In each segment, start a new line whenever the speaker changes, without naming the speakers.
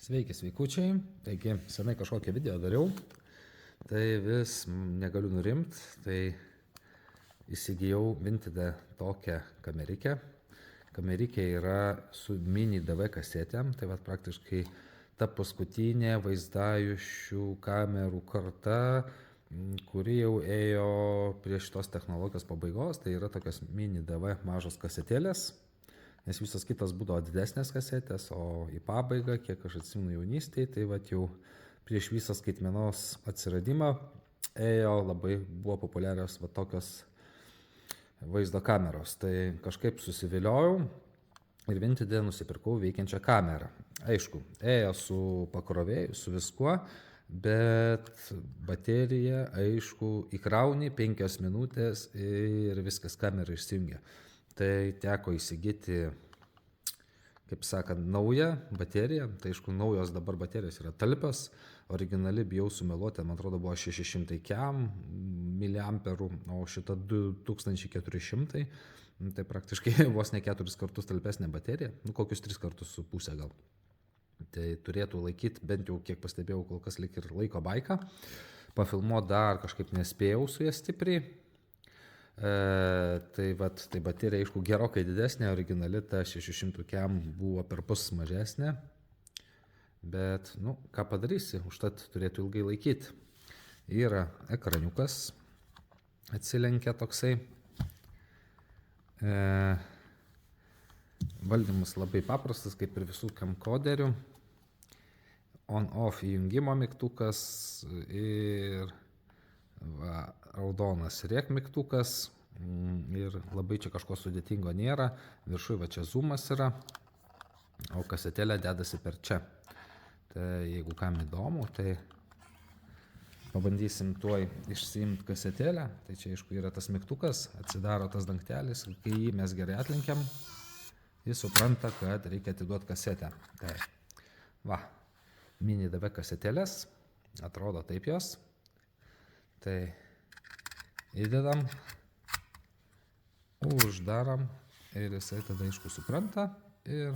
Sveiki, sveikučiai. Taigi, senai kažkokią video dariau, tai vis negaliu nurimti, tai įsigijau Vinted tokią kamerikę. Kamerikė yra su mini DV kasetėm, tai vat praktiškai ta paskutinė vaizdajušių kamerų karta, kuri jau ėjo prie šitos technologijos pabaigos, tai yra tokios mini DV mažos kasetėlės. Nes visas kitas būdavo didesnės kasetės, o į pabaigą, kiek aš atsimenu jaunystėje, tai vat jau prieš visą skaitmenos atsiradimą ėjo labai buvo populiarios va tokios vaizdo kameros. Tai kažkaip susiviliojau ir Vinted nusipirkau veikiančią kamerą. Aišku, ėjo su pakrovėju, su viskuo, bet baterija, aišku, įkrauni 5 minutės ir viskas, kamera išsijungia. Tai teko įsigyti, kaip sakant, naują bateriją. Tai aišku, naujos dabar baterijos yra talpios. Originali, bijau sumeluoti, man atrodo, buvo 600 mAh, o šita 2400. Tai praktiškai vos ne 4 kartus talpesnė baterija. Kokius 3 kartus su pusė gal. Tai turėtų laikyti, bent jau kiek pastebėjau, kol kas lik ir laiko baiką. Pafilmuoti dar kažkaip nespėjau su ją stipriai. Tai baterija, aišku, gerokai didesnė, originali ta 600 buvo perpus mažesnė, bet, ką padarysi, užtat turėtų ilgai laikyti. Yra ekraniukas, atsilenkia toksai, valdymas labai paprastas, kaip ir visų camcoderių, on-off įjungimo mygtukas ir raudonas rėk mygtukas ir labai čia kažko sudėtingo nėra. Viršui va čia zoomas yra, o kasetėlė dedasi per čia. Tai jeigu kam įdomu, tai pabandysim tuoj išsiimti kasetėlę. Tai čia aišku yra tas mygtukas, atsidaro tas dangtelis ir kai jį mes gerai atlenkiam, jis supranta, kad reikia atiduoti kasetę. Tai va, mini DV kasetėlės, atrodo taip jos. Tai įdedam, uždaram ir jisai tada aišku supranta ir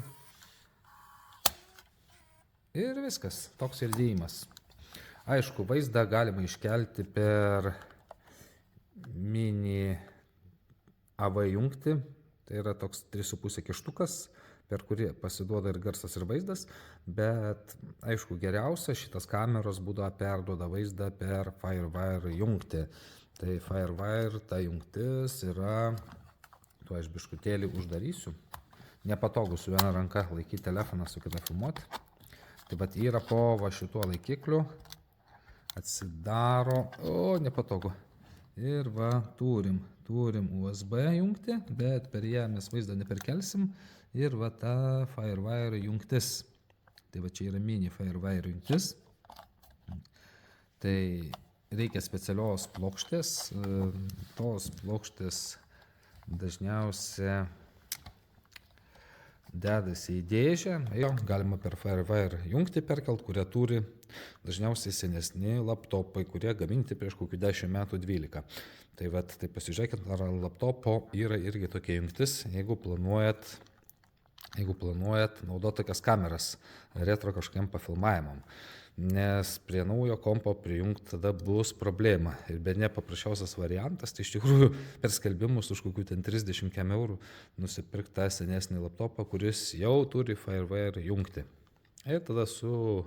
viskas, toks ir dėjimas. Aišku, vaizdą galima iškelti per mini AV jungtį, tai yra toks 3,5 kištukas, per kurį pasiduoda ir garsas ir vaizdas, bet aišku geriausia šitas kameros būdavo perduoda vaizdą per FireWire jungtį. Tai FireWire ta jungtis yra, tuo aš biškutėlį uždarysiu, nepatogu su viena ranka laikyti telefoną, su kita filmuoti. Tai vat yra po va šituo laikikliu, atsidaro, nepatogu. Ir va turim USB jungtį, bet per ją mes vaizdą neperkelsim. Ir va ta FireWire jungtis. Tai va čia yra mini FireWire jungtis. Tai reikia specialios plokštės. Tos plokštės dažniausiai dedasi į dėžę. Galima per FireWire jungtį perkelt, kurią turi dažniausiai senesni laptopai, kurie gaminti prieš kokių 10 metų 12. Tai va, tai pasižiūrėkit, ar laptopo yra irgi tokia jungtis, jeigu planuojat naudoti tokias kameras retro kažkokiam pafilmavimam. Nes prie naujo kompo prijungti tada bus problema. Ir be ne paprasčiausias variantas, tai iš tikrųjų per skelbimus už kokių 30 eurų nusipirkti tą senesnį laptopą, kuris jau turi FireWire jungtį. Ir tada su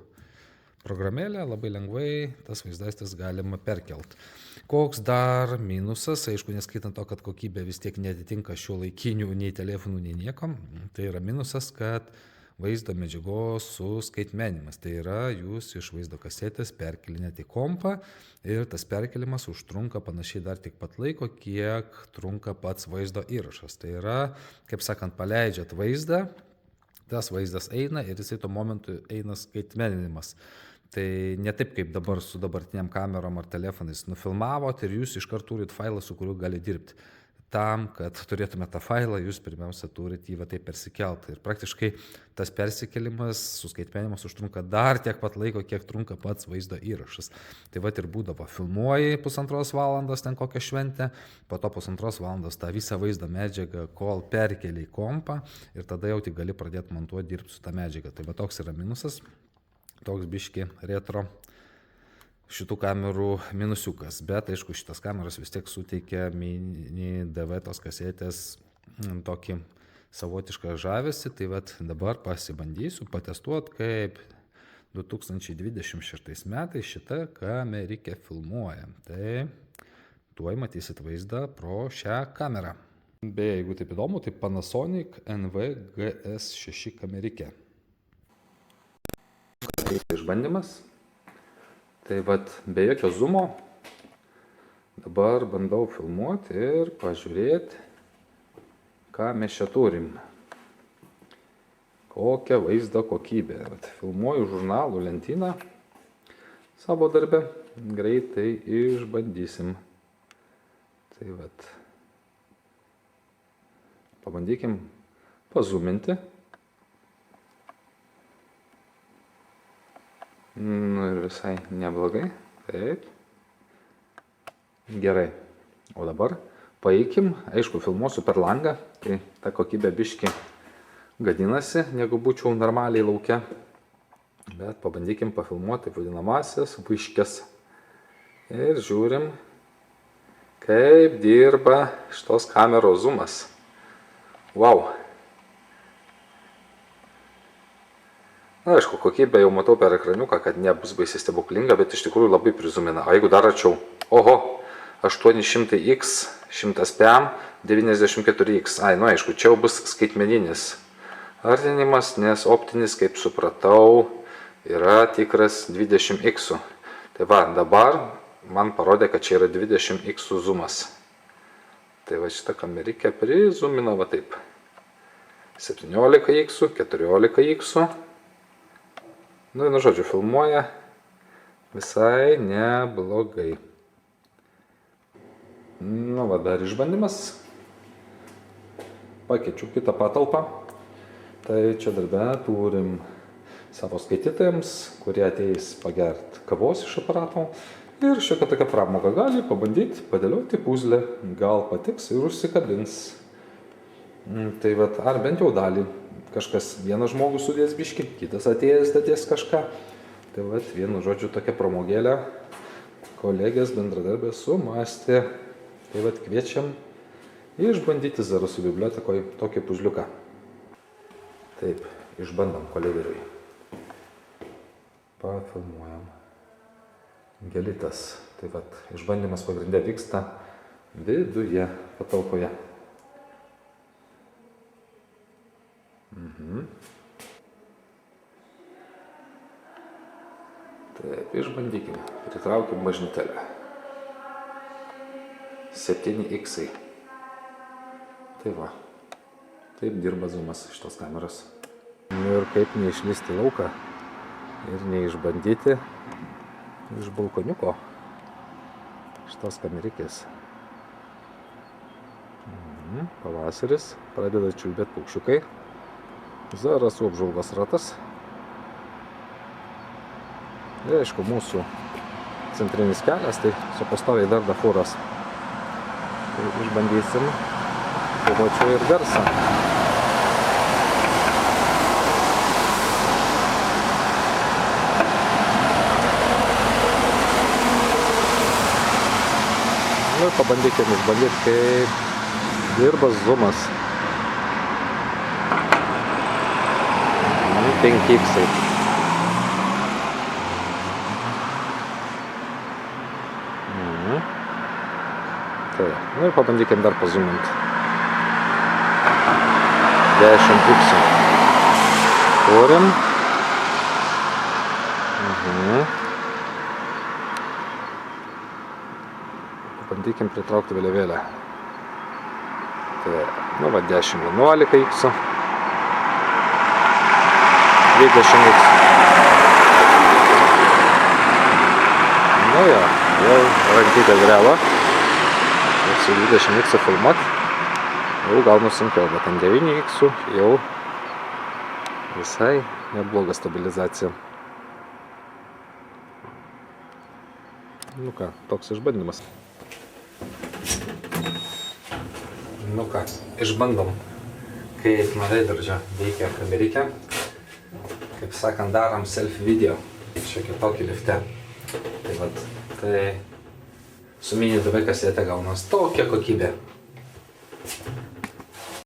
programėlė labai lengvai tas vaizdas galima perkelt. Koks dar minusas, aišku, neskaitant to, kad kokybė vis tiek netitinka šio laikinių nei telefonų, nei niekam, tai yra minusas, kad vaizdo medžiagos suskaitmenimas. Tai yra, jūs iš vaizdo kasetės perkelinėte į kompą ir tas perkelimas užtrunka panašiai dar tik pat laiko, kiek trunka pats vaizdo įrašas. Tai yra, kaip sakant, paleidžiat vaizdą, tas vaizdas eina ir jisai tuo momentu eina skaitmeninimas. Tai ne taip kaip dabar su dabartiniam kamerom ar telefonais nufilmavot ir jūs iškart turit failą, su kuriuo gali dirbti. Tam, kad turėtume tą failą, jūs pirmiausia turite jį taip persikelti. Ir praktiškai tas persikelimas, suskaitmenimas užtrunka dar tiek pat laiko, kiek trunka pats vaizdo įrašas. Tai va ir būdavo, filmuoji 1,5 valandos ten kokią šventę, po to 1,5 valandos tą visą vaizdo medžiagą, kol perkeli į kompą ir tada jau tik gali pradėti montuoti, dirbti su tą medžiagą. Tai va toks yra minusas. toks biški retro šitų kamerų minusiukas. Bet aišku, šitas kameros vis tiek suteikia mini DV tos kasetės tokį savotišką žavesį. Tai vat dabar pasibandysiu patestuoti, kaip 2026 metais šita kamerikė filmuoja. Tai tuoj matysit vaizdą pro šią kamerą. Beje, jeigu taip įdomu, tai Panasonic NVGS6 kamerikė. Išbandymas. Tai vat be jokio zoomo dabar bandau filmuoti ir pažiūrėti, ką mes čia turim. Kokia vaizdo kokybė. Vat filmuoju žurnalų lentyną savo darbe. Greitai išbandysim. Tai vat. Pabandykim pazuminti. Nu ir visai neblogai. Taip. Gerai. O dabar paeikim. Aišku, filmuosiu per langą. Tai ta kokybė biški gadinasi, negu būčiau normaliai lauke. Bet pabandykim pafilmuoti vadinamasias vaiškes. Ir žiūrim, kaip dirba šitos kameros zoomas. Wow. Na, aišku, kokybę jau matau per ekraniuką, kad nebus baisiai stebuklinga, bet iš tikrųjų labai prizumina. O jeigu dar arčiau, oho, 800x, 100pm, 94x. Ai, nu aišku, čia jau bus skaitmeninis artinimas, nes optinis, kaip supratau, yra tikras 20x. Tai va, dabar man parodė, kad čia yra 20x zoomas. Tai va šitą kamerikė prizumina va taip. 17x, 14x. Nu, žodžiu, filmuoja visai neblogai. Nu, va dar išbandymas. Pakeičiu kitą patalpą. Tai čia darbe turim savo skaitytojams, kurie ateis pagert kavos iš aparato. Ir šiokia tokia pramoga gali pabandyti padėlioti puzlę, gal patiks ir užsikabins. Tai vat, ar bent jau dalį. Kažkas vienas žmogus sudės biškį, kitas atėjęs dadės kažką. Tai vat, vienu žodžiu tokia pramogėlė kolegės bendradarbės sumastė. Tai vat, kviečiam išbandyti Zarasų bibliotekoje tokį puzliuką. Taip, išbandom kolidoriui. Pafilmuojam. Gelitas. Tai vat, išbandymas pagrindė vyksta viduje patalpoje. Taip, išbandykim. Pritraukim mažnytelę. 7x. Tai va. Taip dirba zoomas šitos kameros. Nu ir kaip neišlysti lauką ir neišbandyti iš balkoniuko šitos kamerikės. Pavasaris, pradeda čiulbėti paukščiukai. Zarasų apžvalgos ratas. Ir aišku, mūsų centrinis kelias, tai čia pastoviai darda fūros. Tai išbandysim filmuočiau ir garsą. Nu, pabandykim išbandyti, kaip dirba zoomas. 5x. Tai, nu ir pabandykim dar pazoominti. 10x. Turim. Pabandykim pritraukti vėliavėlę. Tai, nu va, 10-11x. 20x. Nu jo, jau rankytė greva. Ir su 20x filmuot jau gal nusunkiau, bet ant 9x jau visai nebloga stabilizacija. Nu ką, toks išbandymas. Nu ką, išbandom, kaip nuo veidrodžio veikia kamerikė. Kaip sakant, darom selfie video. šiokį tokį lifte. Tai vat, tai su mini DV kasete gaunas tokia kokybė.